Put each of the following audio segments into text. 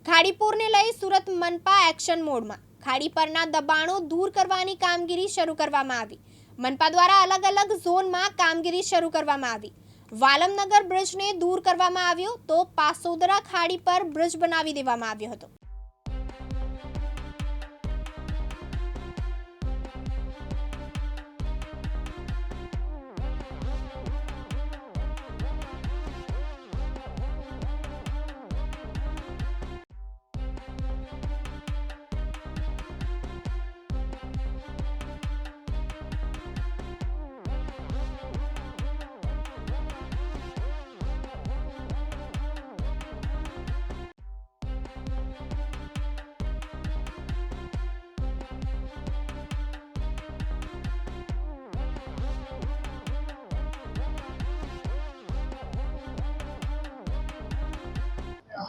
ખાડીપુરને લઈ સુરત મનપા એક્શન મોડમાં। ખાડી પરના દબાણો દૂર કરવાની કામગીરી શરૂ કરવામાં આવી। મનપા દ્વારા અલગ અલગ ઝોનમાં કામગીરી શરૂ કરવામાં આવી। વાલમનગર બ્રિજને દૂર કરવામાં આવ્યો તો પાસોદરા ખાડી પર બ્રિજ બનાવી દેવામાં આવ્યો હતો।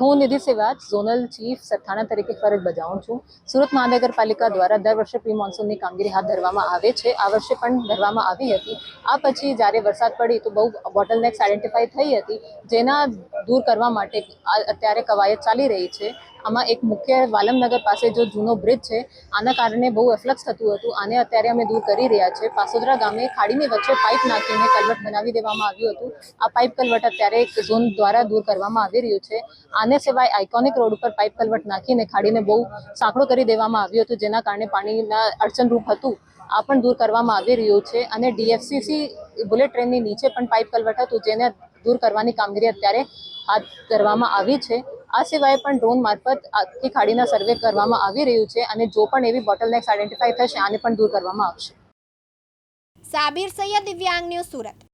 હું નિધિ સેવાજ ઝોનલ ચીફ સરથાણા તરીકે ફરજ બજાવું છું। સુરત મહાનગરપાલિકા દ્વારા દર વર્ષે પ્રી મોન્સૂનની કામગીરી હાથ ધરવામાં આવે છે। આ વર્ષે પણ ધરવામાં આવી હતી। આ પછી જ્યારે વરસાદ પડી તો બહુ બોટલનેક્સ આઈડેન્ટિફાઈ થઈ હતી, જેના દૂર કરવા માટે અત્યારે કવાયત ચાલી રહી છે। આમાં એક મુખ્ય વાલમનગર પાસે જો જૂનો બ્રિજ છે, આના કારણે બહુ એફ્લક્સ થતું હતું। આને અત્યારે અમે દૂર કરી રહ્યા છે। પાસોદરા ગામે ખાડીની વચ્ચે પાઇપ નાખીને કલવટ બનાવી દેવામાં આવ્યું હતું। આ પાઇપ કલવટ અત્યારે એક ઝોન દ્વારા દૂર કરવામાં આવી રહ્યું છે। આને સિવાય આઇકોનિક રોડ ઉપર પાઇપ કલવટ નાખીને ખાડીને બહુ સાંકડો કરી દેવામાં આવ્યું હતું, જેના કારણે પાણીના અડચણરૂપ હતું। આ પણ દૂર કરવામાં આવી રહ્યું છે। અને ડીએફસીસી બુલેટ ટ્રેનની નીચે પણ પાઇપ કલવટ હતું, જેને દૂર કરવાની કામગીરી અત્યારે હાથ ધરવામાં આવી છે। આ સિવાય પણ ડ્રોન મારફત આખી ખાડીના સર્વે કરવામાં આવી રહ્યું છે, અને જો પણ એવી બોટલનેક્સ આઈડેન્ટિફાઈ થશે, આને પણ દૂર કરવામાં આવશે। સાબિર સૈયદ, દિવ્યાંગ ન્યૂઝ, સુરત।